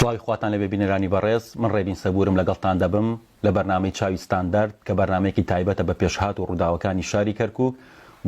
سڵاوی خواتان لەبێ بینەرانی بەڕێز من ڕێبین سەبورم لەگەڵتان دەبم لە بەرنامەی چاوی ستاندارد کە بەرنمەیەکی تایبەتە بە پێشهات و ڕووداوەکانی شاری کەرکووک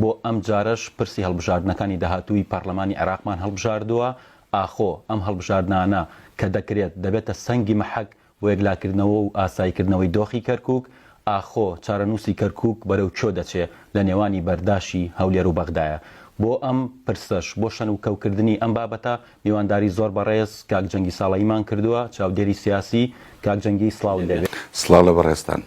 بۆ ئەم جارەش پرسی هەڵبژاردنەکانی داهاتووی پەرلەمانی عێراقمان هەڵبژاردووە ئاخۆ ئەم هەڵبژاردنانە کە دەکرێت دەبێتە سەنگی مەحەک بۆ یەکلاکردنەوە و ئاساییکردنەوەی دۆخی کەرکووک ئاخۆ چارەنووسی کەرکووک بەرەو چۆ دەچێت لە نێوانی بەرداشی هەولێر و بەغدایە بۆ ئەم پرسەش بۆ شەن و کەوکردنی ئەم بابەتە میوانداری زۆر بەڕێز کاک جەنگی ساڵەیمان کردووە چاودێری سیاسی کاک جەنگی سڵاو دەبێت سڵاو لە بەڕێستان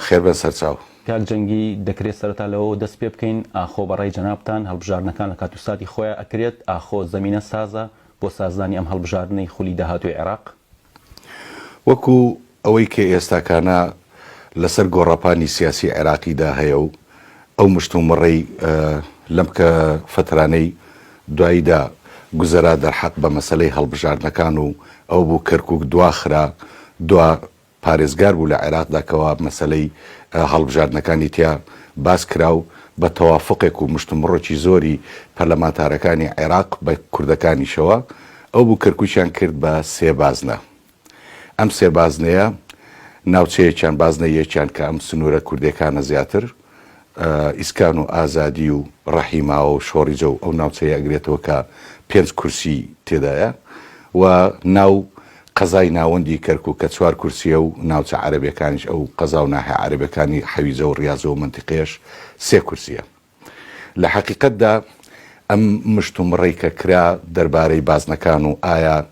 خێر بە سەرچاو کاک جەنگی دەکرێت سەرەتا لەوە دەست پێ بکەین ئاخۆ بەڕێی جەنابتان هەڵبژاردنەکان لە کاتوساتی خۆیان ئەکرێت ئاخۆ زەمینە سازە بۆ سازدانی ئەم هەڵبژاردنەی خولی داهاتووی عێراق وەکو ئەوەی کە ئێستاکانە لەسەر گۆڕەپانی سیاسی عێراقیدا هەیە و ئەو مشتومڕەی لەم کە فترانەی دواییدا گوزەرا دەرحەق بە مەسەلەی هەڵبژاردنەکان و ئەو بوو کەرکووک دواخرا دوا پارێزگار بوو لە عێراقدا کەوا مەسەلەی هەڵبژاردنەکانی تیا باس کرا و بە تەوافقێک و مشتومڕۆکی زۆری پەرلەمانتارەکانی عێراق بە کوردەکانیشەوە ئەو بوو کەرکووکیان کرد بە سێ بازنە ئەم سێ بازنەیە ناوچەیەکیان بازنە یەکیان کە ئەم سنوورە کوردەکانە زیاتر ئیسکان و ئازادی و ڕەحیماوە و شۆڕیجە و ئەو ناوچەیە ئەگرێتەوە کە 5 کورسی تێدایە و ناو قەزای ناوەندی کەرکووک کە 4 کورسیە و ناوچە عەرەبیەکانیش ئەو قەزا و ناحیە عەرەبیەکانی حەویجە و ڕیاضە و منتیقەیەش 3 کورسیە لە حەقیقەتدا ئەم مشتومڕەی کە کرا دەربارەی بازنەکان و ئایا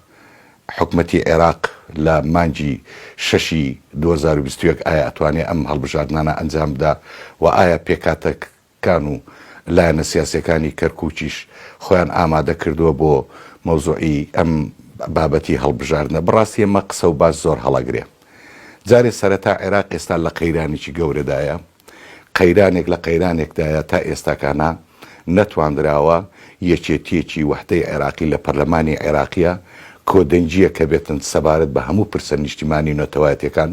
حکومەتی عێراق لە مانگی 6 2021 ئایا ئەتوانێت ئەم هەڵبژاردنانە ئەنجام بدا و ئایا پێکاتەکان و لایەنە سیاسیەکانی کەرکووکیش خۆیان ئامادە کردووە بۆ مەوزوعی ئەم بابەتی هەڵبژاردنە بەڕاستی ئەمە قسە و باس زۆر هەڵەگرێ جارێ سەرەتا عێراق ئێستا لە قەیرانێکی گەورەدایە قەیرانێک لە قەیرانێکدایە تا ئێستاکانە نەتواندراوە یەکێتیەکی وەحدەی عێراقی لە پەرلەمانی عێراقیە کۆدەنجیە کە بێتن سەبارەت بە هەموو پرسە نیشتیمانی نەتەوایەتەکان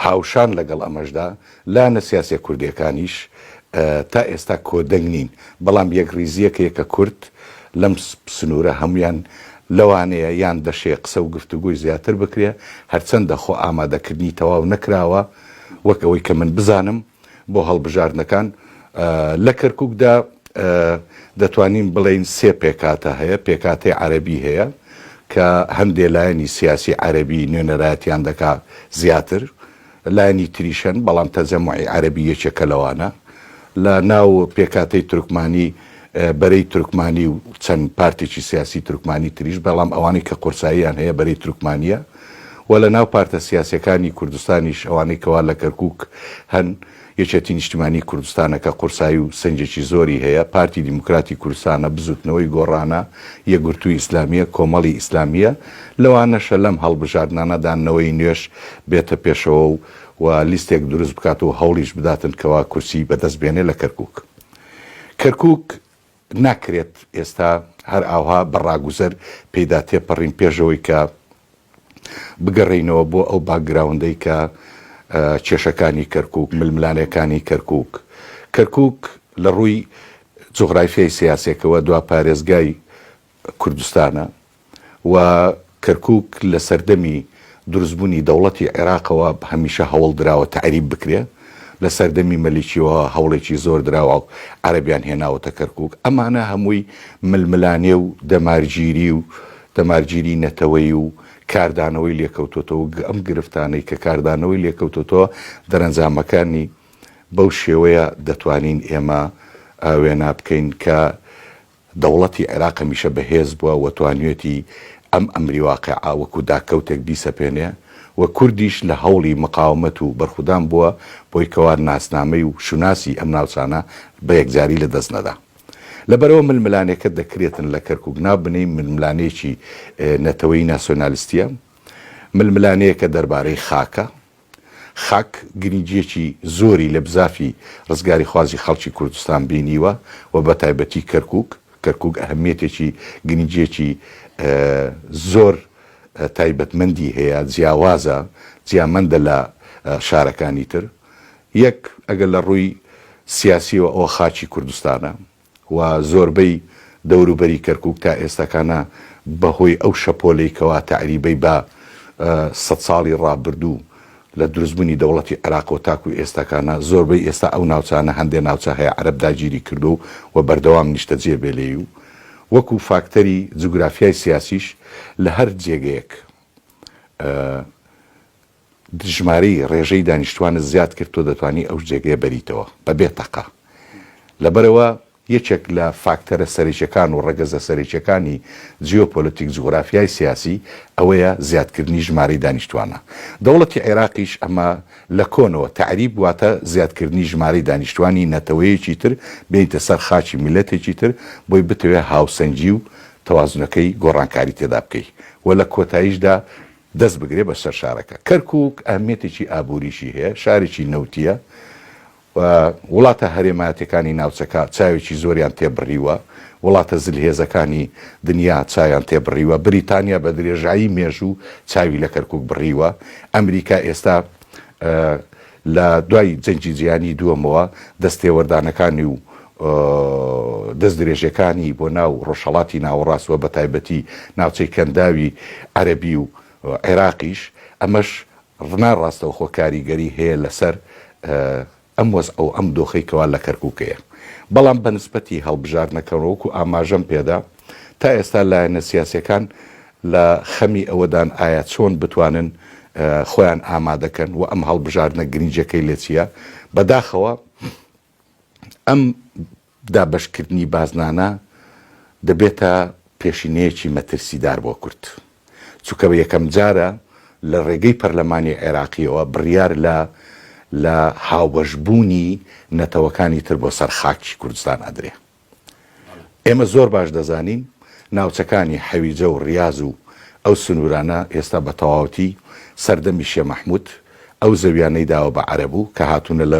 هاوشان لەگەڵ ئەمەشدا لاەنە سیاسە کوردیەکانیش تا ئێستا کۆدەنگ نین بەڵام یەک ریزیەکەیەکە کورد لەم سنوورە هەمویان لەوانەیە یان دەشێ قسە و گفتوگوی زیاتر بکرێ هەرچەندە خۆ ئامادەکردنی تەواو نەکراوە وەک ئەوەی کە من بزانم بۆ هەڵبژاردنەکان لە کەرکووکدا دەتوانین بڵێین 3 پێکاتە هەیە پێکاتی عەرەبی هەیە کە هەندێک لایەنی سیاسی عەرەبی نوێنەرایەتیان دەکات زیاتر لایەنی تریشن بەڵام تەجەموعی عەرەبی یەکێکە لەوانە لە ناو پێکاتەی تورکمانی بەرەی تورکمانی و چەند پارتێکی سیاسی تورکمانی تریش بەڵام ئەوانەی کە قورساییان هەیە بەرەی تورکمانیە و لە ناو پارتە سیاسەکانی کوردستانیش ئەوانەی کەوا لە کەرکووک هەن یەکێتی نیشتیمانی کوردستانە کە قورسایی و سنجێکی زۆری هەیە پارتی دیموکراتی کوردستانە بزوتنەوەی گۆڕانە یەکگرتووی ئیسلامیە کۆمەڵی ئیسلامیە لەوانەشە لەم هەڵبژاردنانەدانەوەی نوێش بێتە پێشەوە و لیستێک دروست بکاتەوە هەوڵیش بداتن کەوا کورسی بەدەست بێنێ لە کەرکووک کەرکووک ناکرێت ئێستا هەر ئاوها بەڕاگوزەر پێدا تێپەڕین پێشەوەی کە بگەڕینەوە بۆ ئەو باگراوندەی کە کێشەکانی کەرکووک ململانەکانی کەرکووک لە ڕووی جوغرافیای سیاسێکەوە دوا پارێزگای کوردستانە و کەرکووک لە سەردەمی دروستبوونی دەوڵەتی عێراقەوە هەمیشە هەوڵ دراوە تەعریب بکرێ لە سەردەمی مەلیکیەوە هەوڵێکی زۆر دراوە و عەرەبیان هێناوەتە کەرکووک ئەمانە هەمووی ململانێ و دەمارگیری نەتەوەی و کاردانەوەی لێکەوتۆتەوە ئەم گرفتانەی کە کاردانەوەی لێکەوتۆتەوە دەرەنجامەکانی بەو شێوەیە دەتوانین ئێمە وێنا بکەین کە دەوڵەتی عێراق هەمیشە بەهێز بووە و توانوێتی ئەم ئەمری واقعا وەکو داکەوتێک بیسەپێنێ و کوردیش لە هەوڵی مقاومەت و بەرخودان بووە بۆی کەوا ناسنامەی و شوناسی ئەم ناوچانە بە یەکجاری لە دەست نەدا لەبەرەوە ململانێکە دەکرێتن لە کەرکووک نابنەی ململانێکی نەتەوەی ناسیۆنالیستیە ململانەیەکە دەربارەی خاک گرنگجێکی زۆری لە بزافی ڕزگاری خوازی خەڵکی کوردستان بینیوە و بە تایبەتی کەرکووک ئەهەمیەتێکی گرنگجێکی زۆر تایبەتمەندی هەیە جیاوازە جیامەندە لە شارەکانی تر یەک ئەگەر لە ڕووی سیاسیەوە ئەوە خاچی کوردستانە و زۆربەی دەوروبەری کەرکووک تا ئێستاکانە بەهۆی ئەو شەپۆلەیکەوە تعریبەی بە 100 ساڵی ڕابردوو لە دروستبوونی دەوڵەتی عێراق و تاکو ئێستاکانە زۆربەی ئێستا ئەو ناوچانە هەندێک ناوچە هەیە عەرەب داگیری کردو و بەردەوام نیشتە جێبێلێ و وەکو فاکتەری جوگرافیای سیاسیش لە هەر جێگەیەک ژمارەی ڕێژەی دانیشتوانە زیاد کرد تۆ دەتوانی ئەو جێگەیە بەریتەوە بەبێ تەقە لەبەرەوە یەکێک لە فاکتەرە سەرێکیەکان و ڕەگەزە سەرێکیەکانی جیۆپۆلیتیک جوگرافیای سیاسی ئەوەیە زیادکردنی ژمارەی دانیشتوانە دەوڵەتی عێراقیش ئەمە لە کۆنەوە تعریب واتە زیادکردنی ژمارەی دانیشتوانی نەتەوەیەکی تر بێتە سەر خاچی میلەتێکی تر بۆی بتەوێ هاوسەنجی و تەوازنەکەی گۆڕانکاری تێدا بکەیت و لە کۆتاییشدا دەست بگرێ بە سەر شارەکە کەرکووک ئەهمیێتێکی ئابووریشی هەیە شارێکی نەوتیە وڵاتە هەرێمایەتەکانی ناوچەکە چاوێکی زۆریان تێبڕیوە وڵاتە زلهێزەکانی دنیا چاویان تێبڕیوە بریتانیا بە درێژایی مێژوو چاوی لە کەرکووک بڕیوە ئەمریکا ئێستا لە دوای جەنگی جیهانی دووەمەوە دەستێوەردانەکانی و دەست درێژەکانی بۆ ناو ڕۆژهەڵاتی ناوەڕاستوە بە تایبەتی ناوچەی کەنداوی عەرەبی و عێراقیش ئەمەش ڕنا ڕاستەوە خۆ کاریگەری هەیە لەسەر ئەم وەز ئەو ئەم دۆخەیکەوە لە کەرکووکەیە بەڵام بە نسبەتی هەڵبژاردنەکەەوەکو ئاماژەم پێدا تا ئێستا لایەنە سیاسیەکان لە خەمی ئەوەدان ئایا چۆن بتوانن خۆیان ئامادەکەن و ئەم هەڵبژاردنە گرنجەکەی لێ چییە بەداخەوە ئەم دابەشکردنی بازنانە دەبێتە پێشینەیەکی مەترسیدار بۆ کورد چونکە بە یەکەم جارە لە ڕێگەی پەرلەمانی عێراقیەوە بڕیار لە هاوبەشبوونی نەتەوەکانی تر بۆ سەر خاکی کوردستان ئەدرێ ئێمە زۆر باش دەزانین ناوچەکانی حەویجە و ڕیاز و ئەو سنوورانە ئێستا بە تەواوەتی سەردەمی شێ مەحموود ئەو زەویانەی داوە بە عەرەبوو کە هاتوونە لە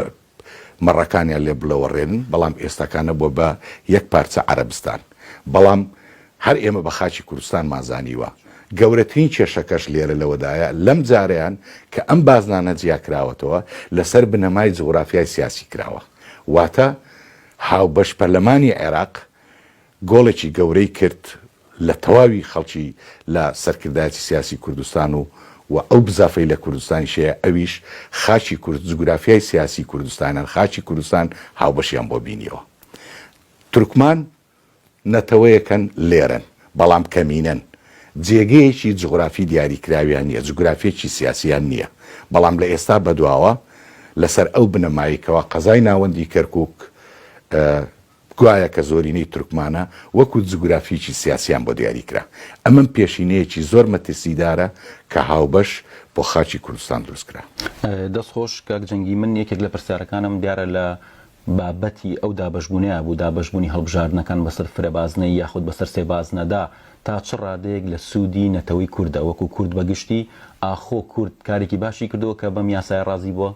مەڕەکانیان لێ بڵەوەڕێنن بەڵام ئێستاکانە بۆ بە یەک پارچە عەرەبستان بەڵام هەر ئێمە بە خاکی کوردستان مازانیوە گەورەترین کێشەکەش لێرە لەوەدایە لەم جارەیان کە ئەم بازنانە جیاکراوەتەوە لەسەر بنەمای جغرافیای سیاسی کراوە واتە هاوبەش پەرلەمانی عێراق گۆڵێکی گەورەی کرد لە تەواوی خەڵکی لە سەرکردایەتی سیاسی کوردستان و ئەو بزافەی لە کوردستانی شەیە ئەویش خاچی جغرافیای سیاسی کوردستانان خاچی کوردستان هاوبەشیان بۆ بینیەوە تورکمان نەتەوەیەکەن لێرن بەڵام کەمینەن جێگەیەکی جغرافی دیاریکراویان نییە جغرافیەکی سیاسیان نییە بەڵام لە ئێستا بەدواوە لەسەر ئەو بنەماییکەوە قەزای ناوەندی کەرکووک گوایە کە زۆرینەی تورکمانە وەکو جغرافیەکی سیاسیان بۆ دیاریکرا ئەمەم پێشینەیەکی زۆر مەترسیدارە کە هاوبەش بۆ خاچی کوردستان دروستکرا دەستخۆش کاک جەنگی من یەکێک لە پرسیارەکانم دیارە لە بابەتی ئەو دابەشبوونەیە بوو دابەشبوونی هەڵبژاردنەکان بەسەر فرەبازنەی یاخود بەسەر سێبازنەدا تا چ ڕادەیەک لە سوودی نەتەوەی کووردە وەکو کورد بەگشتی ئاخۆ کورد کارێکی باشی کردەوە کە بەم یاسای ڕازی بووە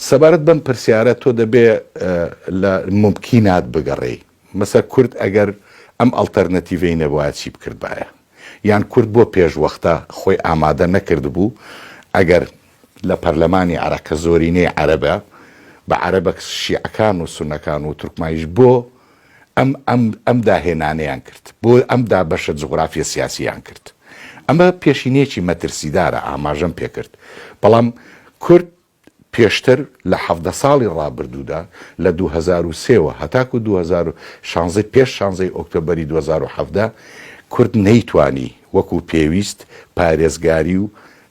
سەبارەت بەم پرسیارە تۆ دەبێ لە ممکنات بگەڕێ مەسەر کورد ئەگەر ئەم ئەڵتەرنەتیڤەی نەبووە چی بکرد باە یان کورد بۆ پێشوەختە خۆی ئامادە نەکرد بوو ئەگەر لە پەرلەمانی عێراق زۆرینەی عەرەبە بە عەرەبە شیعەکان و سونەکان و تورکمانیش بۆ ئەم داهێنانەیان کرد بۆ ئەم دابەشە جغرافیە سیاسییان کرد ئەمە پێشینەیەکی مەترسیدارە ئاماژەم پێکرد بەڵام کورد پێشتر لە 17 ساڵی ڕابردوودا لە 2003ەوە هەتاکو 2016 پێش 16 ئۆکتۆبەری 2017 کورد نەیتوانی وەکو پێویست پارێزگاری و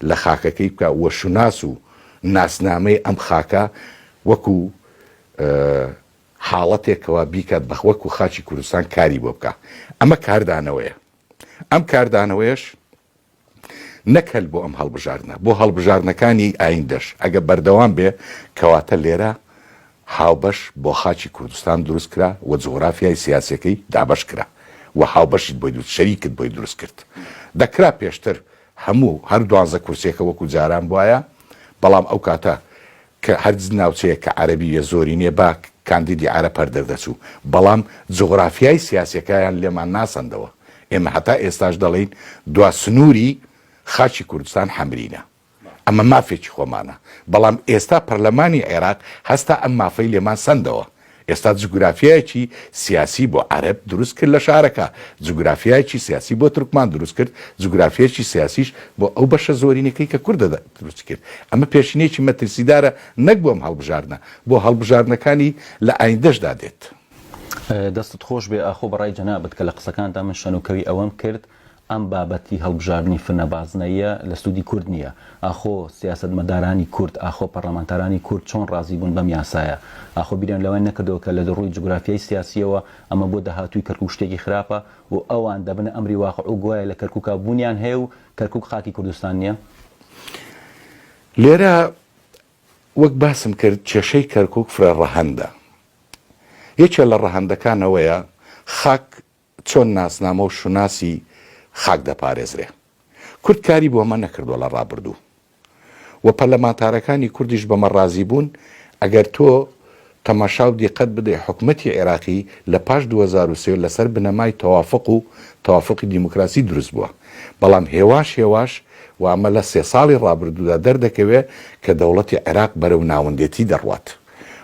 لە خاکەکەی بکە وە شوناس و ناسنامەی ئەم خاکە وەکو حاڵەتێکەوە بیکات بە وەکو خاچی کوردستان کاری بۆ بکە ئەمە کاردانەوەیە ئەم کاردانەوەیش نەکەل بۆ ئەم هەڵبژاردنە بۆ هەڵبژاردنەکانی ئایندەش ئەگە بەردەوام بێ کەواتە لێرە هاوبەش بۆ خاچی کوردستان دروست کرا و جغرافیای سیاسەکەی دابەش کرا و هاوبەشیت بۆی شەریکت بۆی دروست کرد دەکرا پێشتر هەموو هەر 12 کورسێکە وەکو جاران بواە بەڵام ئەو کاتە کە هەرج ناوچەیە کە عەرەبیە زۆرینێ با کاندیدی عەرەب هەردەردەچوو بەڵام جغرافیای سیاسەکەیان لێمان ناسەندەوە ئێمە هەتا ئێستاش دەڵێن دوا سنووری خاچی کوردستان حەمرینە ئەمە مافێکی خۆمانە بەڵام ئێستا پەرلەمانی عێراق هەستا ئەم مافەی لێمان سندەوە ئێستا جوگرافیایکی سیاسی بۆ عەرب دروست کرد لە شارەکە، جوگرافیایکی سیاسی بۆ تورکمان دروست کرد، جوگرافیایکی سیاسیش بۆ ئەو بەشە زۆرینەکەی کە کوردە دروست کرد. ئەمە پێشینێکی مەترسیدارە نەک بۆم هەڵبژاردنە، بۆ هەڵبژاردنەکانی لە ئایندەشدا دێت. دەستت خۆش بێ ئاخۆ بەڕای جەنابەت کە لە قسەکاندا من شەنوکەوی ئەوەم کرد ئەم بابەتی هەڵبژاردننی فرنەبازنەیە لە سوودی کورد نییە. ئاخۆ سیاسەتمەدارانی کورد، ئاخۆ پەرلەمانتارانی کورد چۆن ڕازی بوون بەم یاسایە. ئاخۆ بیران لەوەی نەکردەوە کە لە ڕووی جوگرافیای سیاسیەوە ئەمە بۆ داهاتووی کەرکووک شتێکی خراپە و ئەوان دەبنە ئەمری واقع و گوایە لە کەرکووکە بوونیان هەیە و کەرکووک خاکی کوردستان نییە. لێرە وەک باسم کرد کێشەی کەرکووک فرە ڕەهەندە. یەکێ لە ڕەهەندەکانەوەیە خاک چۆن ناسنامە و شوناسی خاک دەپارێزرێ. کورد کاری بۆ ئەمە نەکردووە لە ڕابردوو و پەرلەمانتارەکانی کوردیش بەمە ڕازی بوون ئەگەر تۆ تەماشا و دیقەت بدەی حکومەتی عێراقی لە پاش 2023 لەسەر بنەمای تەوافق و تەوافقی دیموکراسی دروست بووە، بەڵام هێواش و ئەمە لە 3 ساڵی ڕابردوودا دەردەکەوێ کە دەوڵەتی عێراق بەرەو ناوەندێتی دەڕوات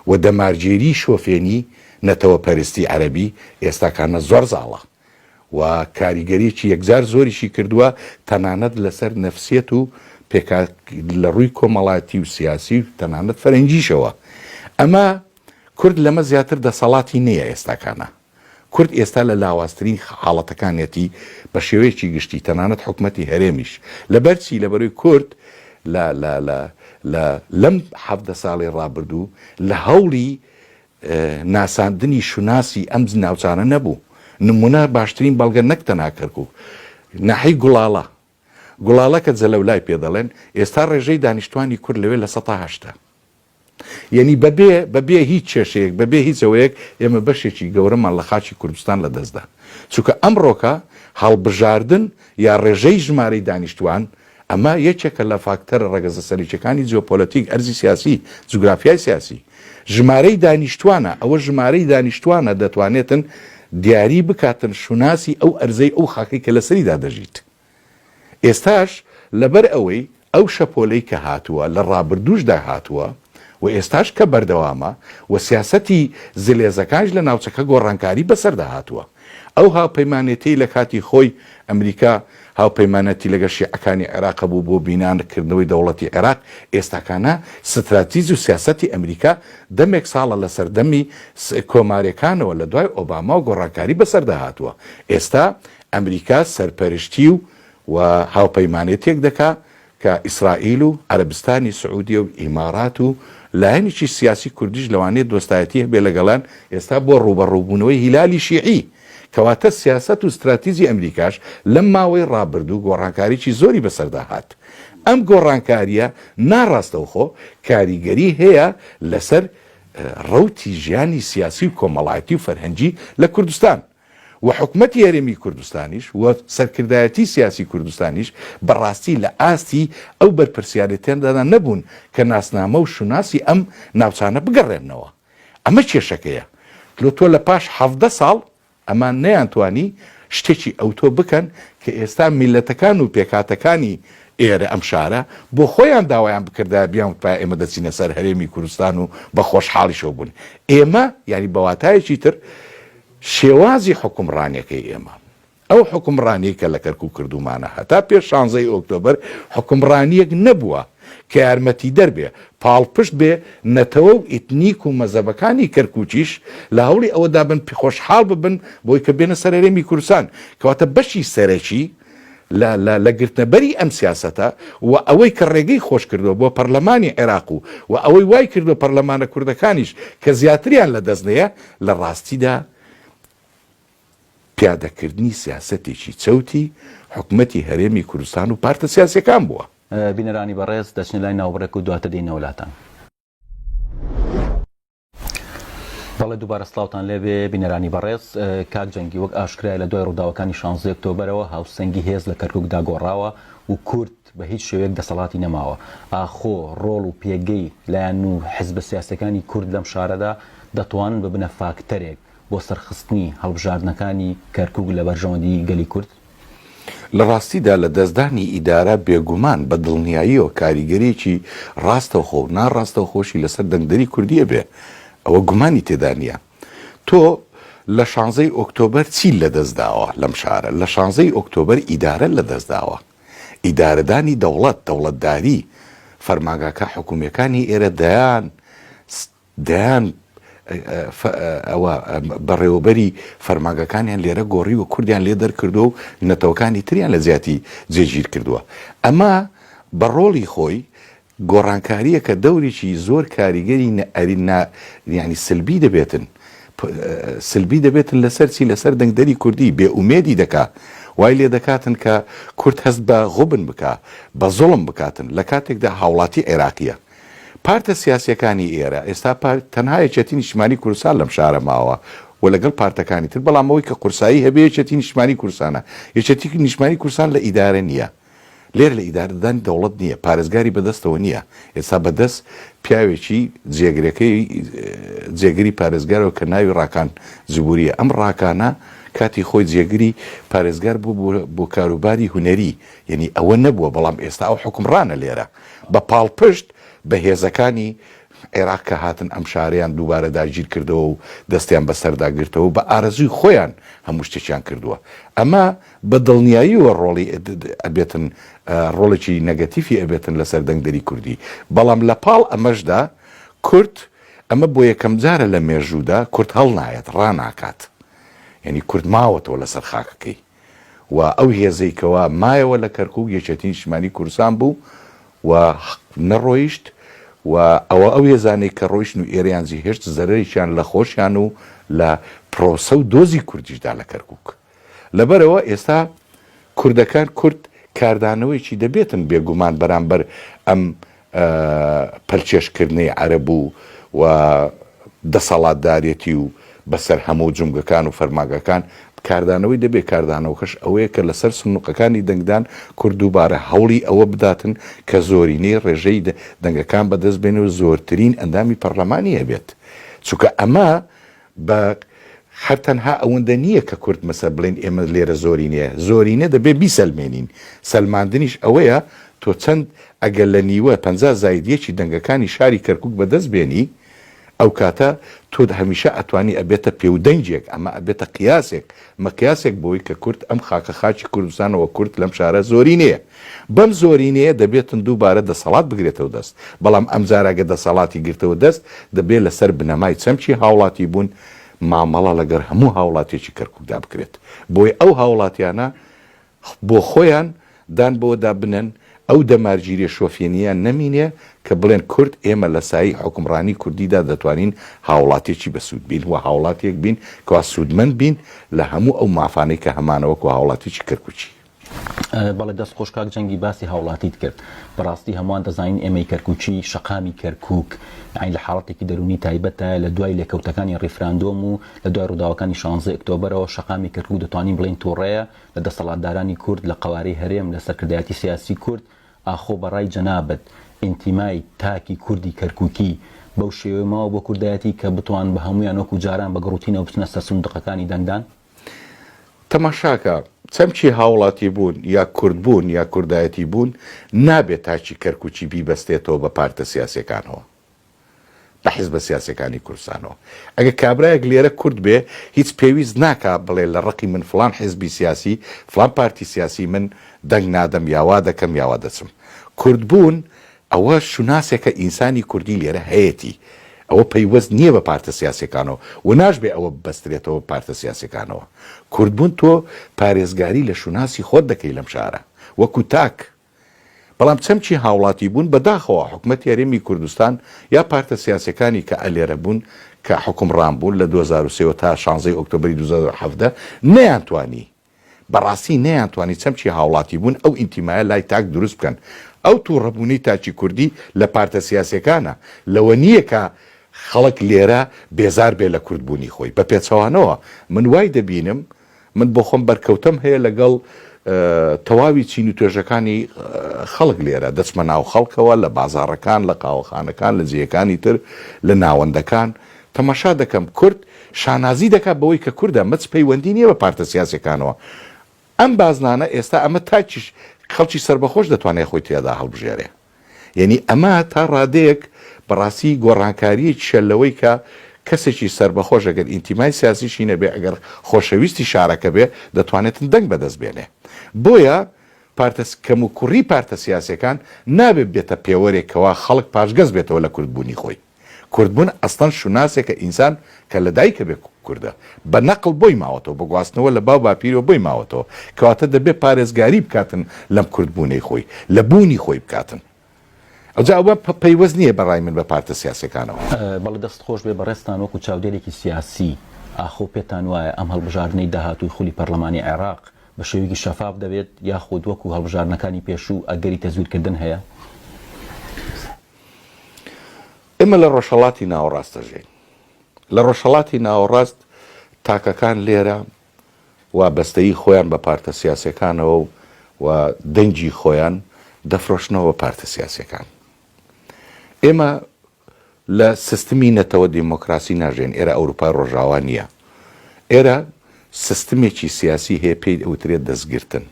و دەمارگیری شۆفێنی نەتەوە پەرستی عەرەبی ئێستاکانە زۆر زاڵە و کاریگەریەکی یەکجار زۆریشی کردووە تەنانەت لەسەر نەفسیەت و لە ڕووی کۆمەڵایەتی و سیاسی و تەنانەت فەرەنجیشەوە. ئەمە کورد لەمە زیاتر دەسەڵاتی نییە ئێستاکانە. کورد ئێستا لە لاوازترین حاڵەتەکانێتی بە شێوەیەکی گشتی تەنانەت حکومەتی هەرێمیش لەبەرچی لەبەروی کورد لەم 17 ساڵی ڕابردوو لە هەوڵی ناساندنی شوناسی ئەم ناوچانە نەبوو. نمونە باشترین بەڵگە نەکتەنا کەرکووک ناحەی گوڵاڵە کە جەلەولای پێ دەڵێن ئێستا ڕێژەی دانیشتوانی کورد لەوێ لە 180. یعنی بەبێ هیچ کێشەیەک بەبێ هیچ ئەوەیەک ئێمە بەشێکی گەورەمان لە خاچی کوردستان لە دەستدا، چونکە ئەمڕۆکە هەڵبژاردن یا ڕێژەی ژمارەی دانیشتوان ئەمە یەکێکە لە فاکتەرە ڕەگەزە سەرچەکانی جیۆپۆلەتیک ئەرزی سیاسی جوگرافیای سیاسی. ژمارەی دانیشتوانە، ئەوە ژمارەی دانیشتوانە دەتوانێتن دیاری بکاتن شوناسی ئەو ئەرزەی ئەو خاکی کە لەسەریدا دەژیت. ئێستاش لەبەر ئەوەی ئەو شەپۆلەی کە هاتووە لە ڕابردووشدا هاتووە و ئێستاش کە بەردەوامە و سیاسەتی زلێزەکانش لە ناوچەکە گۆڕانکاری بەسەردا هاتووە. ئەو هاوپەیمانێتی لە کاتی خۆی ئەمریکا هاوپەیمانەتی لەگە شیعەکانی عێراق بوو بۆ بینانکردنەوەی دەوڵەتی عێراق، ئێستاکانە ستراتیژی و سیاسەتی ئەمریکا دەمێک ساڵە لە سەردەمی کۆمارەکانەوە لە دوای ئۆباما و گۆڕانکاری بەسەردا هاتووە. ئێستا ئەمریکا سەرپەرشتی و هاوپەیمانێتێک دەکا کە ئیسرائیل و عەرەبستانی سعودیە و ئیمارات و لایەنێکی سیاسی کوردیش لەوانەیە دۆستایەتی هەبێ لەگەڵان ئێستا بۆ ڕوبەڕووبوونەوەی هیلالی شیعی، کەواتە سیاسەت و استراتیژی ئەمریکاش لەم ماوەی ڕابردوو گۆڕانکاریی زۆری بەسەردا هات. ئەم گۆڕانکاریە ناڕاستەوخۆ کاریگەری هەیە لەسەر ڕەوتی ژیانی سیاسی و کۆمەڵایەتی و فەرهەنگی لە کوردستان و حکومەتی هەرێمی کوردستانیش و سەرکردایەتی سیاسی کوردستانیش بەڕاستی لە ئاستی ئەو بەرپرسیارەتێندادا نەبوون کە ناسنامە و شوناسی ئەم ناوچانە بگەڕێنەوە. ئەمە کێشەکەیە تۆ لە پاش 17 ساڵ ئەمان نەیانتوانی شتێکی ئەوتۆ بکەن کە ئێستا میلەتەکان و پێکاتەکانی ئێرە ئەم شارە بۆ خۆیان داوایان بکردا بیان پای ئێمە دەچینە سەر هەرێمی کوردستان و بە خۆشحاڵیشەوە بوون. ئێمە ینی بەواتایەکی تر شێوازی حکومڕانیەکەی ئێمە ئەو حکومڕانی کە لە کەرکووک کردومانە هەتا پێش 16 ئۆکتۆبەر حکومڕانیەک نەبووە کە یارمەتی دەربێ پاڵپشت بێ نەتەوە و ئیتنیک و مەزەبەکانی کەرکووکیش لە هەوڵی ئەوەدا بن خۆشحاڵ ببن بۆی کە بێنە سەر هەرێمی کوردستان، کەواتە بەشی سەرەکی لە گرتنەبەری ئەم سیاسەتە و ئەوەی کە ڕێگەی خۆش کردووە بۆ پەرلەمانی عێراق و ئەوەی وای کردو پەرلەمانە کوردەکانیش کە زیاتریان لە دەستنەیە لە ڕاستیدا پیادەکردنی سیاسەتێکی چەوتی حکومەتی هەرێمی کوردستان و پارتە سیاسیەکان بووە. بینەرانی بەڕێز دەچنە لای ناوبڕێک و دواتر دێنە وڵاتان. بەڵێ دووبارە سڵاوتان لێبێ بینەرانی بەڕێز. کاک جەنگی وەک ئاشکرای لە دوای ڕووداوەکانی 16 ئۆکتۆبەرەوە هاوسەنگی هێز لە کەرکووکدا گۆڕاوە و کورد بە هیچ شێوەیەک دەسەڵاتی نەماوە. ئاخۆ ڕۆڵ و پێگەی لایەن و حیزبە سیاسەکانی کورد لەم شارەدا دەتوانن ببنە فاکتەرێک بۆ سەرخستنی هەڵبژاردنەکانی کەرکووک لە بەرژەوەندی گەلی کورد؟ لە ڕاستیدا لە دەستدانی ئیدارە بێگومان بە دڵنیاییەوە کاریگەریەکی ڕاستەوخۆ و ناڕاستەوخۆشی لەسەر دەنگدەری کوردیە بێ، ئەوە گومانی تێدا نیە. تۆ لە 16 ئۆکتۆبەر چی لەدەستداوە لەم شارە لە 16 ئۆکتۆبەر ئیدارە لەدەستداوە ئیدارەدانی دەوڵەتداری فەرمانگاکە حکوومیەکانی ئێرە دەیان ئەوە بەڕێوەبەری فەرمانگەکانیان لێرە گۆڕی و کوردیان لێ دەرکردو و نەتەوەکانی تریان لە زیاتی جێگیر کردووە ئەمە بە ڕۆڵی خۆی گۆڕانکاریە کە دەورێکی زۆر کاریگەری ینی سلبی دەبێتن لەسەر چی لەسەر دەنگدەری کوردی بێئومێدی دەکا وای لێ دەکاتن کە کورد هەست بە غوبن بکە بە زۆڵم بکاتن لە کاتێکدا هاوڵاتی عێراقیە پارتە سیاسیەکانی ئێرە ئێستا تەنها یەکێتی نیشتیمانی کوردستان لەم شارە ماوە و لەگەڵ پارتەکانی تر بەڵام ئەوەی کە قورسایی هەبێ یەکێتی نیشتیمانی کوردستانە یەکێتی نیشتیمانی کوردستان لە ئیدارە نییە لێر لە ئیدارەدانی دەوڵەت نییە پارێزگاری بەدەستەوە نییە ئێستا بەدەست پیاوێکی جێگری پارێزگارەوە کە ناوی ڕاکان زبوریە ئەم ڕاکانە کاتی خۆی جێگری پارێزگار بوو بۆ کاروباری هونەری یعنی ئەوە نەبووە بەڵام ئێستا ئەو حکومڕانە لێرە بە پاڵپشت بە هێزەکانی عێراق کە هاتن ئەم شارەیان دووبارە داگیر کردەوە و دەستیان بەسەرداگرتەوە بە ئارەزوی خۆیان هەموو شتێکیان کردووە ئەمە بە دڵنیاییوە ڕۆڵی ئەبێتن ڕۆڵێکی نەگەتیفی ئەبێتن لەسەر دەنگدەری کوردی بەڵام لە پاڵ ئەمەشدا کورد ئەمە بۆ یەکەم جارە لە مێژوودا کورد هەڵ نایەت ڕناکات یعنی کورد ماوەتەوە لەسەر خاکەکەی و ئەو هێزەیکەوە مایەوە لە کەرکووک یەکێتی نیشتیمانی کوردستان بوو و نەڕۆیشت و ئەوە ئەو هێزانەی کە ڕۆیشتن و ئێریانزی هێشت زەرەریشیان لە خۆشیان و لە پرۆسە و دۆزی کوردیشدا لە کەرکووک لەبەرەوە ئێستا کوردەکان کورد کاردانەوەیکی دەبێتن بێگومان بەرامبەر ئەم پەرچێشکردنەی عەرەب و دەسەڵاتدارێتی و بەسەر هەموو جومگەکان و فەرماگەکان کاردانەوەی دەبێت کاردانەوەکەش ئەوەیە کە لەسەر سنووقەکانی دەنگدان کورد دووبارە هەوڵی ئەوە بداتن کە زۆرینەی ڕێژەی دەنگەکان بەدەست بێنە و زۆرترین ئەندامی پەرلەمانی هەبێت چونکە ئەمە بە هەر تەنها ئەوەندە نییە کە کورد مەسە بڵێن ئێمە لێرە زۆرینە دەبێت بیسەلمێنین سەلماندنیش ئەوەیە تۆ چەند ئەگەر لە نیوە 50 زایدیەکی دەنگەکانی شاری کەرکووک بەدەست بێنی ئەو کاتە تۆ هەمیشە ئەتوانی ئەبێتە پێودەنجێک ئەمە ئەبێتە قیاسێک مەقیاسێک بۆی کە کورد ئەم خاکە خاچی کوردستانەوە کورد لەم شارە زۆرینەیە بەم زۆرینەیە دەبێتن دووبارە دەسەڵات بگرێتەوە دەست بەڵام ئەم جارەگە دەسەڵاتی گرتەوە دەست دەبێت لەسەر بنەمای چەمچی هاوڵاتی بوون مامەڵە لەگەر هەموو هاوڵاتێکی کەرکووکدا بکرێت بۆی ئەو هاوڵاتیانە بۆ خۆیان دان بۆدا بنن ئەو دەمارگیری شۆفێنیان نەمینێ کە بڵێن کورد ئێمە لە سایی حکومڕانی کوردیدا دەتوانین هاوڵاتێکی بەسوود بین و هاوڵاتێک بین کەوا سوودمەند بین لە هەموو ئەو مافانەی کە هەمانەوەکو هاوڵاتێکی کەرکووچی بەڵێ دەست خۆشکاک جەنگی باسی هاوڵاتیت کرد بەڕاستی هەمووان دەزانین ئێمەی کەرکووچی شەقامی کەرکووک لە حاڵەتێکی دەرونی تایبەتە لە دوای لێکەوتەکانی ڕیفراندۆم و لە دوای ڕووداوەکانی 16 ئۆکتۆبەرەوە شەقامی کەرکووک دەتوانین بڵێن تووڕەیە لە دەسەڵاتدارانی کورد لە قەوارەی هەرێم لە سەرکردایەتی سیاسی کورد ئاخۆ بەڕای جەنابەت ئینتیمای تاکی کوردی کەرکووکی بەو شێوەمەوە بۆ کوردایەتی کە بتوان بە هەمویان وەکو جاران بە گڕوتینەوە بچنە سەر سندوقەکانی دەنگدان تەماشاکە چەمچی هاوڵاتی بوون یا کورد بوون یا کوردایەتی بوون نابێت تاچی کەرکووچی بیبەستێتەوە بە پارتە سیاسەکانەوە بە حیزبە سیاسەکانی کوردستانەوە ئەگە کابرایەک لێرە کورد بێ هیچ پێویست ناکا بڵێ لە ڕقی من فلان حیزبی سیاسی فلان پارتی سیاسی من دەنگ نادەم یاوا دەکەم یاوا دەچم کورد بوون ئەوە شوناسێکە ئینسانی کوردی لێرە هەیەی ئەوە پەیوەست نییە بە پارتە سیاسەکانەوە و ناشبێ ئەوە بەسترێتەوە پارتە سیاسەکانەوە کوردبوون تۆ پارێزگاری لە شوناسی خۆت دەکەی لەم شارە وەکو تاک بەڵام چەمچی هاوڵاتی بوون بەداخەوە حکوومەت یاریمی کوردستان یا پارتە سیاسەکانی کە ئەلێرە بوون کە حکومڕان بوون لە 2023 تا 16 ئۆکتۆبری 2017 نەیانتوانی بەڕاستی نەیانتوانی چەمچی هاوڵاتی بوون ئەو ئینتیمایە لای تاک دروست بکەن ئەو تووڕەبوونی تاچی کوردی لە پارتە سیاسەکانە لەوە نییە کە خەڵک لێرە بێزار بێ لە کوردبوونی خۆی بە پێچەوانەوە من وای دەبینم من بۆ خۆم بەرکەوتم هەیە لەگەڵ تەواوی چین و توێژەکانی خەڵک لێرە دەچمە ناو خەڵکەوە لە بازاڕەکان لە قاوەخانەکان لە جێیەکانی تر لە ناوەندەکان تەماشا دەکەم کورد شانازی دەکات بەوەی کە کوردە مەچ پەیوەندی نییە بە پارتە سیاسەکانەوە ئەم بازنانە ئێستا ئەمە تاچیش خەڵکی سربەخۆش دەتوانێت خۆی تێدا هەڵبژێرێ یعنی ئەمە تا ڕادەیەک بەڕاستی گۆڕانکاریەکی شەلەوەی کە کەسێکی سربەخۆش ئەگەر ئینتیمای سیاسیشی نەبێ ئەگەر خۆشەویستی شارەکە بێ دەتوانێتن دەنگ بەدەست بێنێ بۆیە کەم و کوڕی پارتە سیاسەکان نابێت بێتە پێوەرێکەوە خەڵک پاشگەز بێتەوە لە کوردبوونی خۆی کوردبوون ئەستان شوناسێکە ئینسان کە لە دایکە بێ کووردە بە نەقل بۆی ماوەتەوە بە گواستنەوە لە باو باپیرەوە بۆی ماوەتەوە کەواتە دەبێت پارێزگاری بکاتن لەم کوردبوونەی خۆی لە بوونی خۆی بکاتن ئەوجا ئەوە پەیوەست نییە بەڕای من بە پارتە سیاسەکانەوە بەڵێ دەست خۆش بێ بەڕێستان وەکو چاودێرێکی سیاسی ئاخۆ پێتان وایە ئەم هەڵبژاردنەی داهاتووی خولی پەرلەمانی عێراق بە شێوەیەکی شەفاف دەبێت یاخود وەکو هەڵبژاردنەکانی پێشوو ئەگەری تەزویرکردن هەیە ئێمە لە ڕۆژهەڵاتی ناوەڕاستەژین لە ڕۆژهەڵاتی ناوەڕاست تاکەکان لێرە وابەستەیی خۆیان بە پارتە سیاسەکانەوە و دەنگی خۆیان دەفرۆشنەوە پارتە سیاسەکان ئێمە لە سیستمی نەتەوە دیمۆکراسی ناژێن ئێرە ئەوروپای ڕۆژاوا نییە ئێرە سیستمێکی سیاسی هەیە پێی ئەوترێت دەستگرتن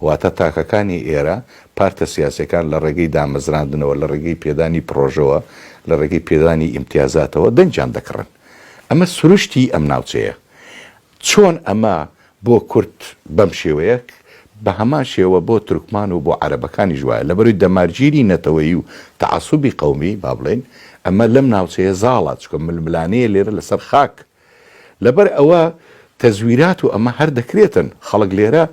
واتە تاکەکانی ئێرە پارتە سیاسەکان لە ڕێگەی دامەزراندنەوە لە ڕێگەی پێدانی پرۆژەوە لە ڕێگەی پێدانی ئیمتیازاتەوە دەنجیان دەکڕن ئەمە سروشتی ئەم ناوچەیە چۆن ئەمە بۆ کورد بەم شێوەیە بە هەمان شێوە بۆ تورکمان و بۆ عەرەبەکانی ژوایە لەبەروی دەمارگیری نەتەوەیی و تەعاسوبی قەومی با بڵێن ئەمە لەم ناوچەیە زاڵە چکە ململانەیە لێرە لەسەر خاک لەبەر ئەوە تەزویرات و ئەمە هەر دەکرێتن خەڵک لێرە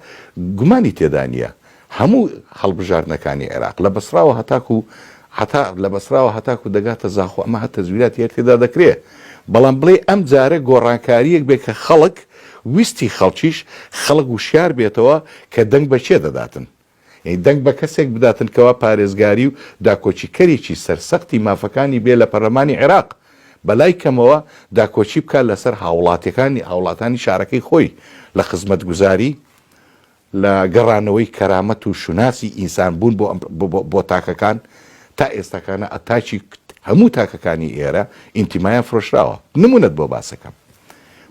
گومانی تێدا نییە هەموو هەڵبژاردنەکانی عێراق لە بەسراوە هەتاکو حتا لە بەسراوە هەتاکو دەگاتە زاخۆ ئەمە هە تەزویرات هەر تێدا دەکرێت بەڵام بڵێ ئەم جارە گۆڕانکاریەک بێت کە خەڵک ویستی خەڵکیش خەڵک وشیار بێتەوە کە دەنگ بە چێ دەداتن دەنگ بە کەسێک بداتن کەوا پارێزگاری و داکۆچیکەرێکی سەرسەختی مافەکانی بێ لە پەرلەمانی عێراق بەلای کەمەوە داکۆچی بکە لەسەر هاوڵاتانی شارەکەی خۆی لە خزمەتگوزاری لە گەڕانەوەی کەرامەت و شوناسی ئینسان بوون بۆ تاکەکان تا ئێستاکانە ئەتاچی هەموو تاکەکانی ئێرە ئینتیمایان فرۆشراوە نمونەت بۆ باسەکەم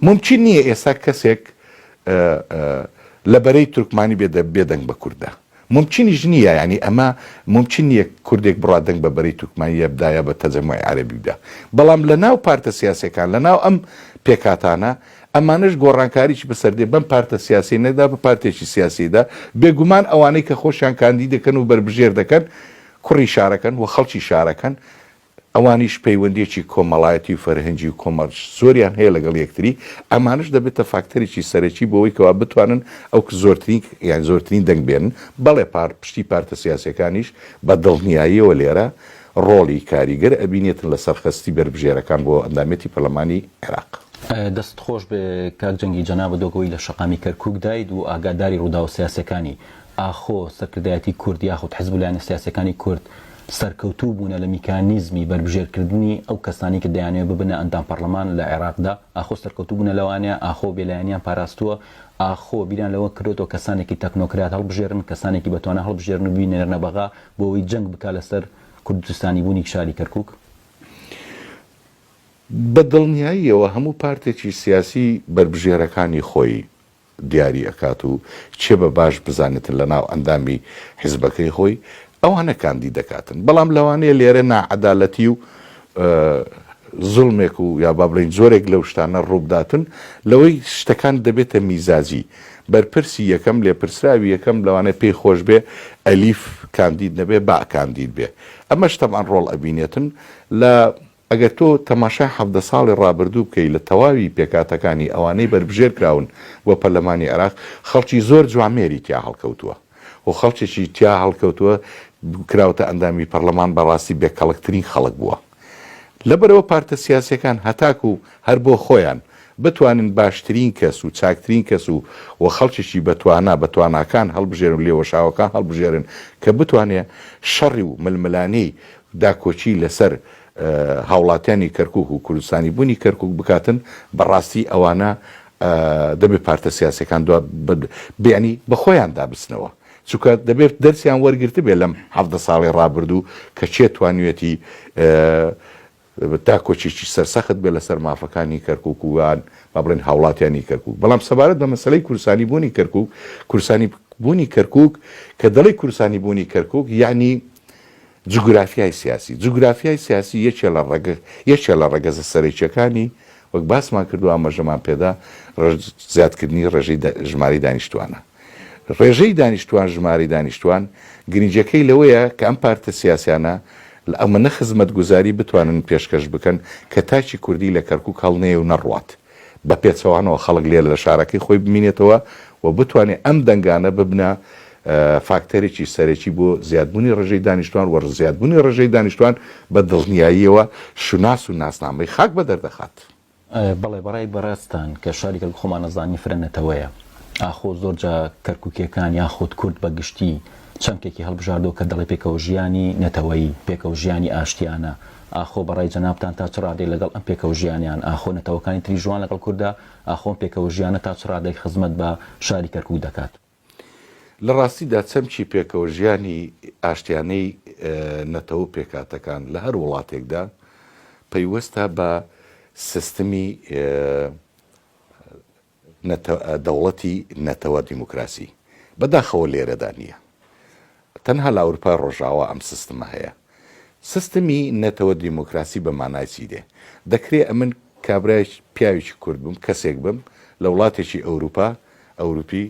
ممکن نییە ئێستا کەسێک لەبەرەی تورکمانی بێدەنگ بە کووردە ممکنیش نییە ینی ئەمە ممکن نییە کوردێک بڕادەنگ بە بەرەی تورکمانیە بدایە بە تەجەموعی عەرەبیدا بەڵام لە ناو پارتە سیاسەکان لە ناو ئەم پێکاتانە ئەمانش گۆڕانکاریی بەسەردێ بەم پارتە سیاسی نەدا بە پارتێکی سیاسیدا بێگومان ئەوانەی کە خۆشیان کاندی دەکەن و بربژێر دەکەن کوڕی شارەکەن و خەڵکی شارەکەن ئەوانیش پەیوەندێکی کۆمەڵایەتی و فەرهەنگی و کۆمەڵ زۆریان هەیە لەگەڵ یەکتری ئەمانش دەبێتە فاکتەرێکی سەرەکی بۆەوەی کەوا بتوانن ئەو زۆرترین دەنگ بێنن بەڵێ پشتی پارتە سیاسەکانیش بە دڵنیاییەوە لێرە ڕۆڵی کاریگەر ئەبینێتن لە سەرخەستی بربژێرەکان بۆ ئەندامەتی پەرلەمانی عێراق دەست خۆش بێ کاک جەنگی جەنابە دۆگەوەی لە شەقامی کەرکووک داید و ئاگاداری ڕوودا و سیاسەکانی ئاخۆ سەرکردایەتی کورد یاخود حیزب لایەنە سیاسەکانی کورد سەرکەوتوو بوونە لە میکانیزمی بربژێرکردنی ئەو کەسانی کە دەیانەوێت ببنە ئەندام پەرلەمان لە عێراقدا ئاخۆ سەرکەوتوو بوونە لەوانەیە ئاخۆ بێلایەنیان پاراستووە ئاخۆ بیران لەوە کردەوە کەسانێکی تەکنۆکرات هەڵبژێرن کەسانێکی بەتوانە هەڵبژێرن و بینێرنە بەغا بۆەوەی جەنگ بکە لەسەر کوردستانی بوونی شاری کەرکووک بە دڵنیاییەوە هەموو پارتێکی سیاسی بربژێرەکانی خۆی دیاری ئەکات و چێ بە باش بزانێتن لە ناو ئەندامی حیزبەکەی خۆی ئەوانە کاندی دەکاتن بەڵام لەوانەیە لێرە ناعەدالەتی و زوڵمێک و یا با بڵین زۆرێک لەو شتانە ڕووبداتن لەوەی شتەکان دەبێتە میزازی بەرپرسی یەکەم لێپرسراوی یەکەم لەوانەیە پێی خۆش بێ ئەلیف کاندید نەبێ با کاندید بێ ئەمەش تەمان ڕۆڵ ئەبینێتن لە ئەگەر تۆ تەماشای 17 ساڵی ڕابردوو بکەی لە تەواوی پێکاتەکانی ئەوانەی بربژێر کراون بۆ پەرلەمانی عێراق خەڵکی زۆر جوامێری تیا هەڵکەوتووە و خەڵکێکی تیا هەڵکەوتووە کراوتە ئەندامی پەرلەمان بەڕاستی بێکەڵکترین خەڵک بووە لەبەرەوە پارتە سیاسەکان هەتاکو هەر بۆ خۆیان بتوانن باشترین کەس و چاکترین کەس و خەڵکێکی بەتواناکان هەڵبژێرن لێوەشاوەکان هەڵبژێرن کە بتوانێت شەڕی و ململانەی داکۆچی لەسەر هاوڵاتیانی کەرکووک و کوردستانی بوونی کەرکووک بکاتن بەڕاستی ئەوانە دەبێت پارتە سیاسەکان بیانی بە خۆیان دابستنەوە چونکە دەبێت دەرسیان وەرگرتە بێ لەم 17 ساڵی ڕابردوو کە چێ توانوێتی داکۆچێکی سەرسەخت بێ لەسەر مافەکانی کەرکووک وان با بڵێن هاوڵاتیانی کەرکووک بەڵام سەبارەت بە مەسەلەی کوردستانی بوونی کەرکووک کوردستانی بوونی کەرکووک کە دەڵێ کوردستانی بوونی کەرکووک یعنی جوگرافیای سیاسی یەکێ لە ڕەگەزە سەرەکیەکانی وەک باسمان کردو ئاماژەمان پێدا زیادکردنی ڕێژەی ژماری دانیشتوانە. ڕێژەی دانیشتوان ژماری دانیشتوان گرنگجەکەی لەوەیە کە ئەم پارتە سیاسیانە لە ئەمەنە خزمەت گوزاری بتوانن پێشکەش بکەن کە تاچی کوردی لە کەرکووک هەڵنێ و نەڕوات بە پێچەوانەوە خەڵک لێ لە شارەکەی خۆی بمینێتەوە و بتوانێت ئەم دەنگانە ببنە فاکتەرێکی سەرەکی بۆ زیادبوونی ڕێژەی دانیشتوان و زیادبوونی ڕێژەی دانیشتوان بە دڵنیاییەوە شوناس و ناسنامەی خاک بە دەردەخات. بەڵێ بەڕای بەڕاستان کە شاریکە خۆمان نەزانی فرەنەتەوەیە ئاخۆ زۆرجا کەرکووکیەکان یاخود کورد بە گشتی چەمکێکی هەڵبژاردەوە کە دەڵێ پێکەوە ژیانی نەتەوەیی پێکەوە ژیانی ئاشتیانە ئاخۆ بەڕای جەنابتان تا چ ڕادەی لەگەڵ ئەم پێکەوە ژیانیان ئاخۆ نەتەوەکانی تری جوان لەگەڵ کووردا ئاخۆم پێکەوە ژیانە تا چ ڕادەی خزمەت بە شاری کەرکووک دەکات. لە ڕاستیدا چەمچی پێکەوە ژیانی ئاشتیانەی نەتەوە پێکاتەکان لە هەر وڵاتێکدا پەیوەستە بە سیستمی دەوڵەتی نەتەوە دیموکراسی بەداخەوە لێرەدا نییە. تەنها لە ئەوروپای ڕۆژاوە ئەم سیستمە هەیە. سیستمی نەتەوە دیموکراسی بە مانای چی دێ؟ دەکرێت ئەمن کابرای پیاوێکی کورد بم کەسێک بم لە وڵاتێکی ئەوروپی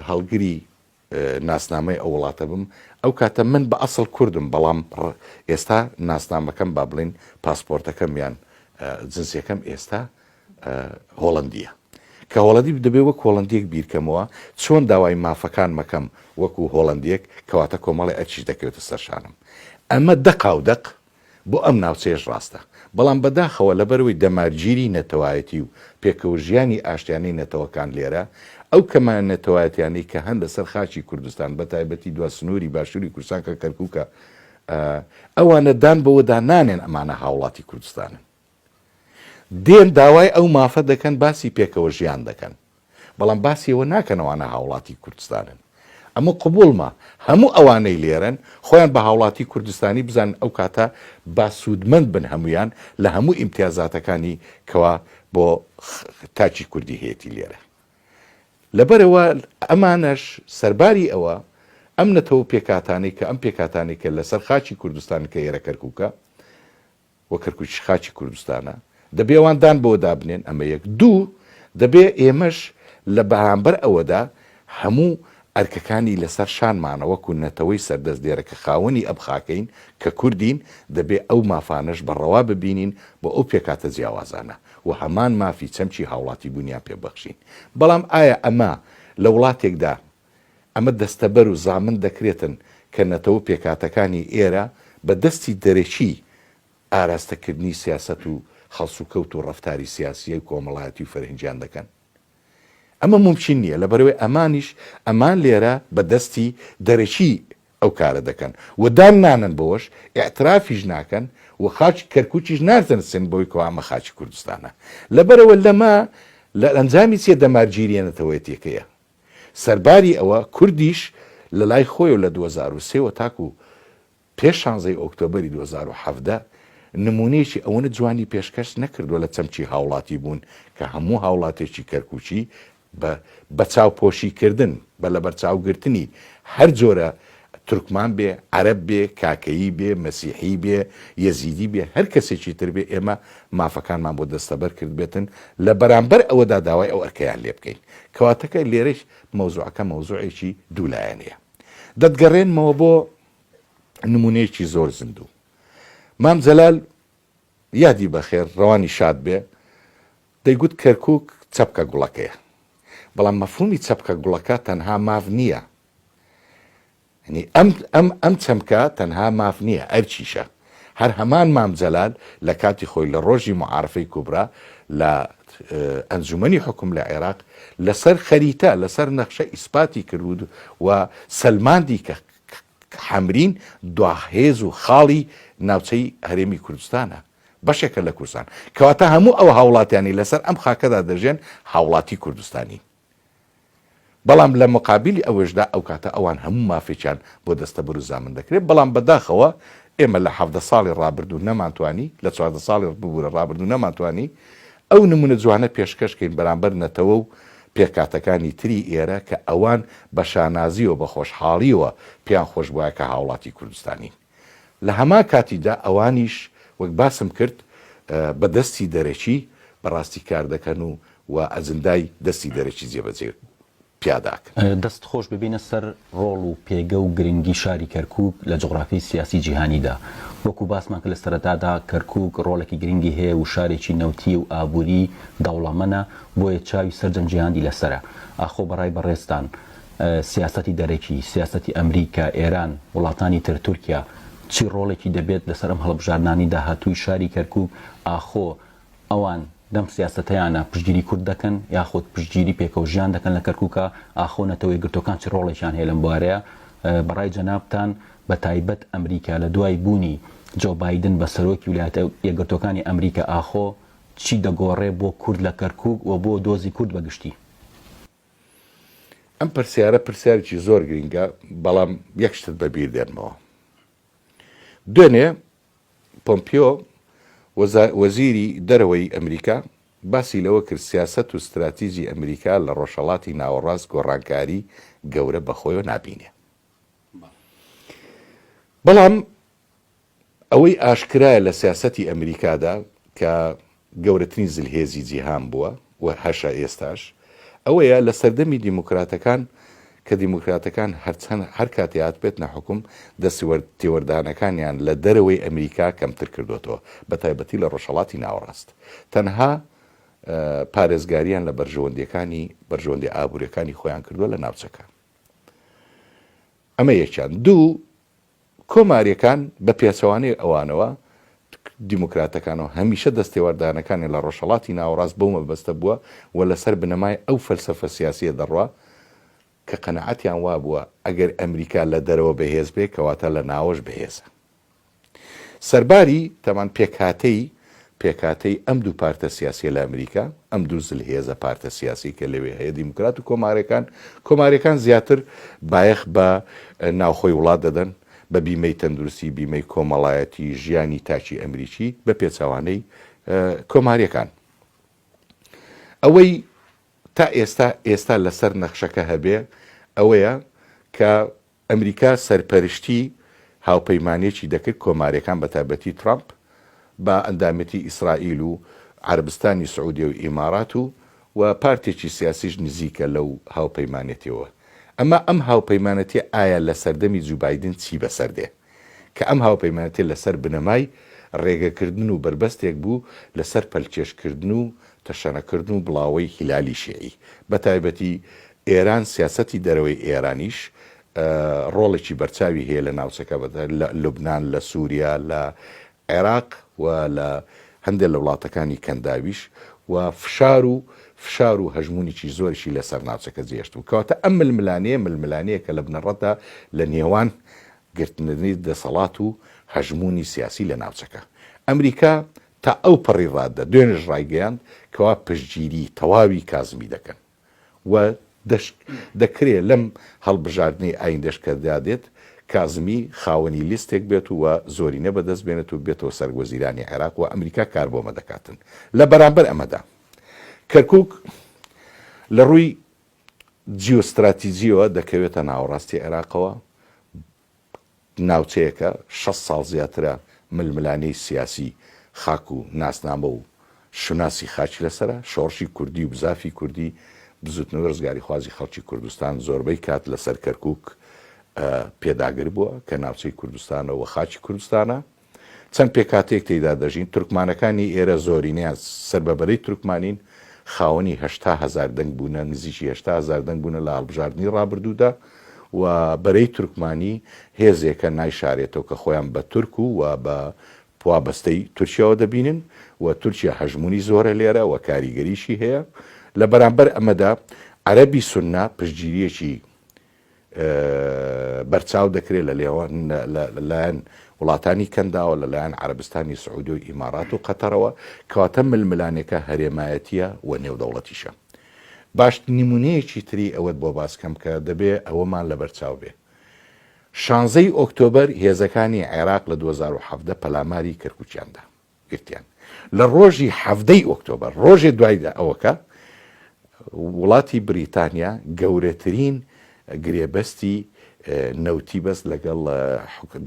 هەڵگری ناسنامەی ئەو وڵاتە بم ئەو کاتە من بە ئەسڵ کوردم بەڵام ئێستا ناسنامەکەم با بڵین پاسپۆرتەکەم یان جنسیەکەم ئێستا هۆڵندیە کە هۆڵندی دەبێت وەک هۆڵندیەک بیرکەمەوە چۆن داوای مافەکان مەکەم وەکو هۆڵندیەک کەواتە کۆمەڵی ئەرچی دەکەوێتە سەرشانم. ئەمە دەقاودەق بۆ ئەم ناوچەیەش ڕاستە بەڵام بەداخەوە لەبەرەوەی دەمارگیری نەتەوایەتی و پێکەوە ژیانی ئاشتیانەی نەتەوەکان لێرە ئەو کەمان نەتەوایەتیانەی کە هەن لەسەر خاچی کوردستان بە تایبەتی دوا سنووری باشووری کوردستان کە کەرکووکە ئەوانە دان بەوەدا نانێن ئەمانە هاوڵاتی کوردستانن دێن داوای ئەو مافە دەکەن باسی پێکەوە ژیان دەکەن بەڵام باسیەوە ناکەنەوەوانە هاوڵاتی کوردستانن. ئەمە قبولمە هەموو ئەوانەی لێرن خۆیان بە هاوڵاتی کوردستانی بزانن ئەو کاتە با سوودمەند بن هەمویان لە هەموو ئیمتیازاتەکانی کەوا بۆ تاچی کوردی هەیەی لێرە. لەبەرەوە ئەمانەش سەرباری ئەوە ئەم نەتەوە پێکاتانی کە ئەم پێکاتانی کە لەسەر خاچی کوردستان کە ئێرە کەرکووکە وە کەرکووکی خاچی کوردستانە دەبێ ئەوان بۆ دابنێن ئەمە یەک دوو دەبێ ئێمەش لە بەرامبەر ئەوەدا هەموو ئەرکەکانی لەسەر شانمانەوەکو نەتەوەی سەردەست دێرە کە خاوەنی ئەم خاکەین کە کوردین دەبێ ئەو مافانەش بەڕەوا ببینین بۆ ئەو پێکاتە جیاوازانە و هەمان مافی چەمچی هاوڵاتی بوونیان پێبەخشین. بەڵام ئایا ئەمە لە وڵاتێکدا ئەمە دەستەبەر و زامن دەکرێتن کە نەتەوە پێکاتەکانی ئێرە بە دەستی دەرەکی ئاراستەکردنی سیاست و خەڵسو و کەوت و ڕەفتاری سیاسیە و کۆمەڵایەتی و فەرهنگیان دەکەن؟ ئەمە ممکن نییە لەبەرەوەی ئەمانیش ئەمان لێرە بە دەستی دەرەکی ئەو کارە دەکەن و دان نانن بۆش ئاعترافیش ناکەن و خاچی کەرکووکیش نارزن سن بۆی کەوامە خاچی کوردستانە. لەبەرەوە لەمە لە ئەنجامی چێ دەمارگیریەنەتەوەیەتیەکەیە سەرباری ئەوە کوردیش لە لای خۆی و لە 2023 تاکو پێش 16 ئۆکتۆبەری 2017 نمونەیەکی ئەوەنە جوانی پێشکەش نەکردووە لە چەمچی هاوڵاتی بوون کە هەموو هاوڵاتێکی کەرکووکی بە چاوپۆشیکردن بە لە بەرچاوگرتنی هەر جۆرە تورکمان بێ عەرەب بێ کاکەیی بێ مەسیحی بێ یەزیدی بێ هەر کەسێکی تر بێ ئێمە مافەکانمان بۆ دەستەبەر کرد بێتن لە بەرامبەر ئەوەدا داوای ئەو ئەرکەیان لێ بکەین کەواتەکە لێرەش مەوزوعەکە مەوزوعێکی دوولایەنەیە. دەتگەڕێنمەوە بۆ نمونەیەکی زۆر زیندوو. مام جەلال یادی بەخێر ڕەوانی شاد بێ دەیگوت کەرکووک چەپکە گوڵەکەیە بەڵام مەفهومی چەپکە گوڵەکە تەنها ماف نییە. ئەم چەمکە تەنها ماف نییە ئەرچیشە هەر هەمان مام جەلال لە کاتی خۆی لە ڕۆژی معارفەی کوبرا لە ئەنجومەنی حکوم لە عێراق لەسەر خەریتە لەسەر نەخشە ئیسپاتی کرد و سەلماندی کە حەمرین دواهێز و خاڵی ناوچەی هەرێمی کوردستانە بەشێکە لە کوردستان کەواتە هەموو ئەو هاوڵاتیانی لەسەر ئەم خاکەدا دەژێن هاوڵاتی کوردستانی. بەڵام لە مقابلی ئەوەشدا ئەو کاتە ئەوان هەموو مافێکیان بۆ دەستەبەر و زامن دەکرێت بەڵام بەداخەوە ئێمە لە 17 ساڵی ڕابردوو نەمانتوانی لە 14 ساڵی ببوورە ڕابردوو نەمانتوانی ئەو نمونە جوانە پێشکەشکەین بەرامبەر نەتەوە و پێکاتەکانی تری ئێرە کە ئەوان بە شانازیەوە بە خۆشحاڵیەوە پێیان خۆش بووە کە هاوڵاتی کوردستانی. لە هەما کاتیدا ئەوانیش وەک باسم کرد بە دەستی دەرەکی بەڕاستی کار دەکەن و ئەجندای دەستی دەرەکی جێبەجێ پیاداکەن. دەست خۆش ببینە سەر ڕۆڵ و پێگە و گرنگی شاری کەرکووک لە جغرافی سیاسی جیهانیدا. وەکو باسمان کە لە سەرەتادا کەرکووک ڕۆڵێکی گرنگی هەیە و شارێکی نەوتی و ئابووری دەوڵەمەنە بۆیە چاوی سەرجەم جیهاندی لەسرە. ئاخۆ بەڕای بەڕێستان سیاسەتی دەرەکی، سیاسەتی ئەمریکا، ئێران، وڵاتانی تر تورکیا چی ڕۆڵێکی دەبێت لەسەر ئەم هەڵبژاردنانی داهاتووی شاری کەرکووک؟ ئاخۆ ئەوان دەم سیاسەتەیانە پشتگیری کورد دەکەن یاخود پشتگیری پێکەوژیان دەکەن لە کەرکووکە؟ ئاخۆ نەتەوەی گرتوەکان چ ڕۆڵێکیان هەیە لەم بوارەیە؟ بەڕای جەنابتان بە تایبەت ئەمریکا لە دوای بوونی جۆ بایدن بە سەرۆکی ویلایەتە یەکگرتوەکانی ئەمریکا ئاخۆ چی دەگۆڕێ بۆ کورد لە کەرکووک و بۆ دۆزی کورد بەگشتی؟ ئەم پرسیارە پرسیارێکی زۆر گرنگە، بەڵام یەک شتت بەبیر دێنمەوە. دوێنێ پۆمپیۆ وەزیری دەرەوەی ئەمریکا باسی لەوە کرد سیاسەت و استراتیژی ئەمریکا لە ڕۆژهەڵاتی ناوەڕاست گۆڕانکاری گەورە بەخۆیەوە نابینێ. بەڵام ئەوەی ئاشکرایە لە سیاسەتی ئەمریکادا کە گەورەترین زلهێزی جیهان بووە و هەشە ئێستاش ئەوەیە لە سەردەمی دیموکراتەکان کە دیموکراتەکان هەر کاتی هاتبێت نەحکوم دەستێوەردانەکانیان لە دەرەوەی ئەمریکا کەمتر کردوێتەوە، بە تایبەتی لە ڕۆژهەڵاتی ناوەڕاست. تەنها پارێزگاریان لە بەرژەوەندی ئابوووریەکانی خۆیان کردووە لە ناوچەکە. ئەمە یەکیان. دوو، کۆماریەکان بە پێچەوانەی ئەوانەوە دیموکراتەکانەوە هەمیشە دەستێوەردانەکانی لە ڕۆژهەڵاتی ناوەڕاست بەو مەبەستە بووە و لەسەر بنەمای ئەو فەلسەفە سیاسیە دەڕوا کە قەنەعەتیان وا بووە ئەگەر ئەمریکا لە دەرەوە بەهێز بێ کەواتە لە ناوەش بەهێزە. سەرباری تەمان پێکاتەی ئەم دوو پارتە سیاسی لە ئەمریکا، ئەم دوو زلهێزە پارتە سیاسی کە لەوێ هەیە دیموکرات و کۆماریەکان زیاتر بایەخ بە ناوخۆی وڵات دەدەن بە بیمەی تەندروستی، بیمەی کۆمەڵایەتی، ژیانی تاچی ئەمریکی بە پێچەوانەی کۆماریەکان. ئەوەی تا ئێستا لەسەر نەخشەکە هەبێ ئەوەیە کە ئەمریکا سەرپەرشتی هاوپەیمانێکی دەکرد کۆماریەکان بە تایبەتی ترامپ بە ئەندامەتی ئیسرائیل و عەربستانی سعودی و ئیمارات و پارتێکی سیاسیش نزیکە لەو هاوپەیمانێتەوە. ئەمە ئەم هاوپەیمانەتی ئایا لە سەردەمی جو بایدن چی بەسەردێ کە ئەم هاوپەیمانەتی لەسەر بنەمای ڕێگەکردن و بربەستێک بوو لەسەر پەلکێشکردن و تەشەنەکردن و بڵاوەی هیلالی شیعی. بە تایبەتی ئێران سیاسەتی دەرەوەی ئێرانیش ڕۆڵێکی بەرچاوی هەیە لە ناوچەکە لە لوبنان، لە سووریا، لە عێراق و لە هەندێک لە وڵاتەکانی کەنداویش و فشار و هەژمونێکی زۆرشی لەسەر ناوچەکە جێشت و کەواتە ئەم ململانەیە کە لە بنەڕەتدا لە نێوان گرتنی دەسەڵات و هەژمونی سیاسی لە ناوچەکە. ئەمریکا تا ئەو پەڕی ڕادە دوێنێش ڕایگەیاند کەوا پشتگیری تەواوی کازمی دەکەن و دەکرێت لەم هەڵبژاردنەی ئایندەش کە دادێت کازمی خاوەنی لیستێک بێت و زۆرینە بەدەست بێنێت و بێتەوە سەرگوەزیرانی عێراق و ئەمریکا کار بۆمە دەکاتن. لە بەرامبەر ئەمەدا کەرکووک لە ڕووی جیۆستراتیجیەوە دەکەوێتە ناوەڕاستی عێراقەوە، ناوچەیەکە 6 ساڵ زیاترە ململانەی سیاسی خاک و ناسنامە و شناسی خاچی لەسرە، شۆڕشی کوردی و بزافی کوردی بزوتنەوە ڕزگاری خوازی خەڵکی کوردستان زۆربەی کات لەسەر کەرکووک پێداگر بووە کە ناوچەی کوردستانە و خاچی کوردستانە. چەند پێکاتێک تێدا دەژین تورکمانەکانی ئێرە زۆرینەیان سەربەبەرەی تورکمانین خاوەنی 800,000 دەنگ بوونە، نزیکی 800,000 دەنگ بوونە لە هەڵبژاردننی ڕابردوودا و بەرەی تورکمانی هێزێکە نایشارێتەوە کە خۆیان بە تورک و بە پوابەستەی تورکیاوە دەبینن و تورکیا هەژمونی زۆرە لێرە و کاریگەریشی هەیە. لە بەرامبەر ئەمەدا عەرەبی سوننا پشتگیریەکی بەرچاو دەکرێت لەلایەن وڵاتانی کەنداوە، لەلایەن عەربستانی سعودی و ئیمارات و قەتەرەوە کەواتە ململانێکە هەرێمایەتیە و نێودەوڵەتیشە. باش نمونەیەکی تری ئەوەت بۆ باسکەم کە دەبێ ئەوەمان لە بەرچاو بێ. 16 ئۆکتۆبەر هێزەکانی عێراق لە 2017 پەلاماری کەرکووکیاندا گرتیان. لە ڕۆژی 17 ئۆکتۆبەر ڕۆژێ دوایدا ئەوەکە وڵاتی بریتانیا گەورەترین گرێبەستی نەوتی بەست لەگەڵ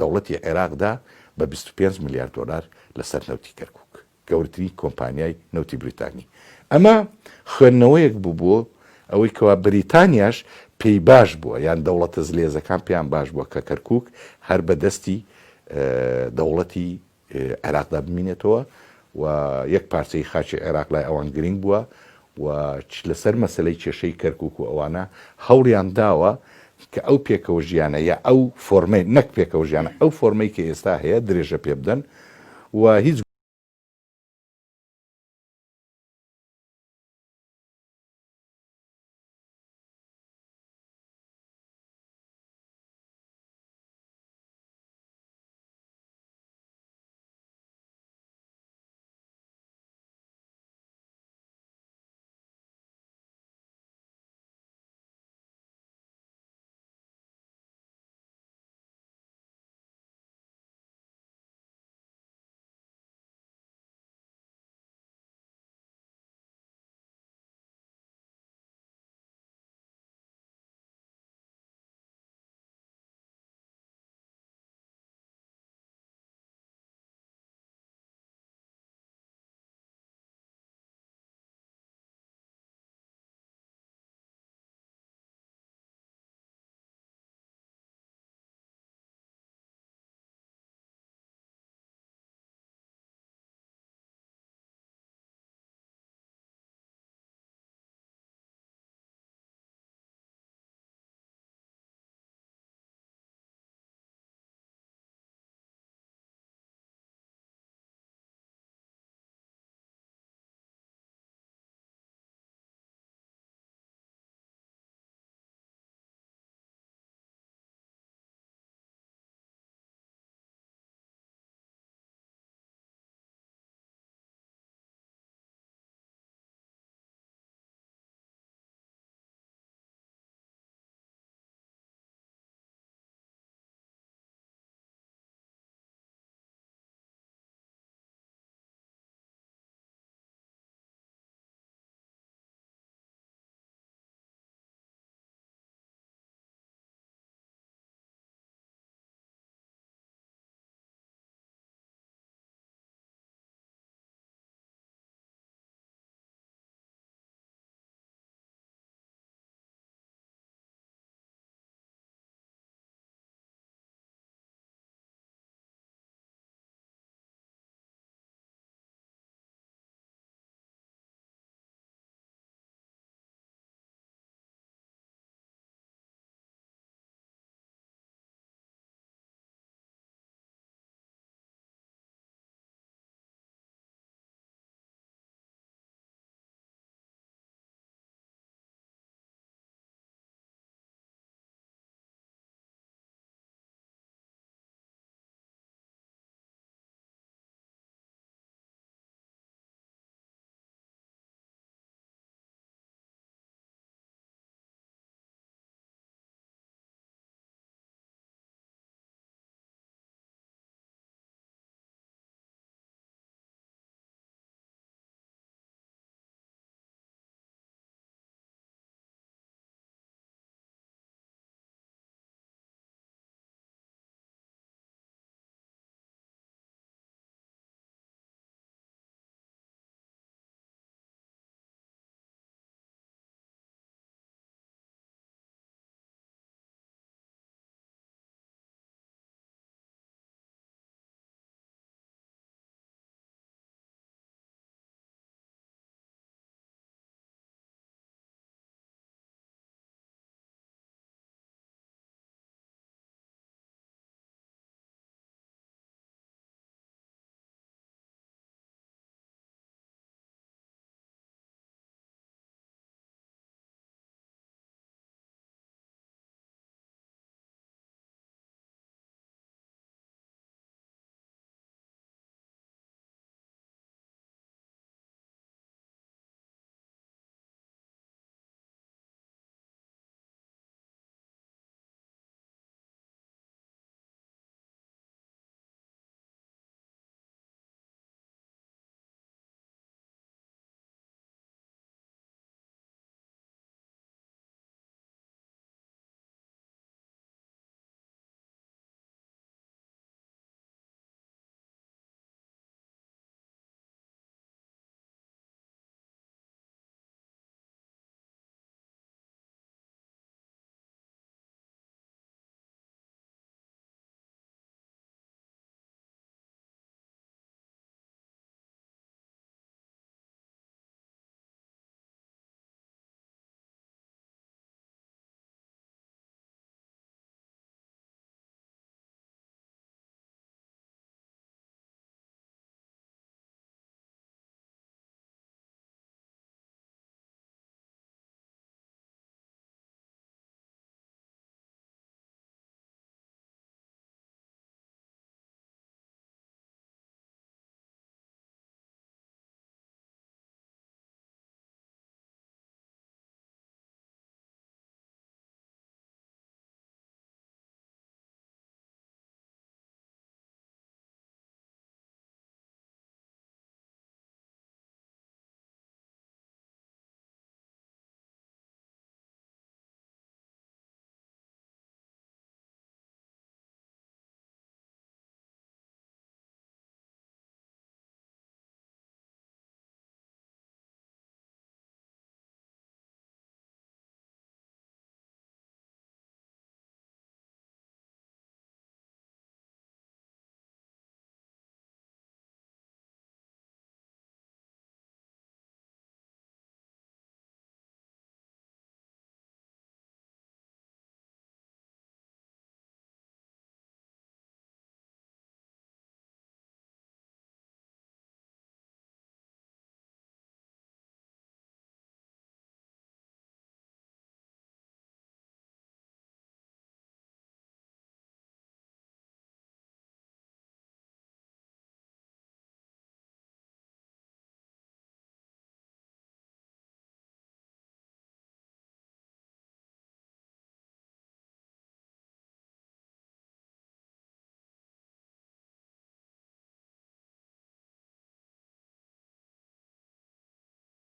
دەوڵەتی عێراقدا بە 25 میلیارد دۆلار لەسەر نەوتی کەرکووک. گەورترین کۆمپانیای نەوتی بریتانی. ئەمە خوێندنەوەیەک بوو ئەوەی کەوا بریتانیاش پێی باش بووە، یان دەوڵەتە زلێزەکان پێیان باش بووە کە کەرکووک هەر بەدەستی دەوڵەتی عێراقدا بمینێتەوە و یەک پارچەی خاچی عێراق لای ئەوان گرنگ بووە و لەسەر مەسلەی کێشەی کەرکووک و ئەوانە هەوڵیان داوە کە ئەو پێکەوە ژیانە یا ئەو فۆرمەی نەک پێکەوە ژیانە ئەو فۆرمەی کە ئێستا هەیە درێژە پێ بدەن و هیچ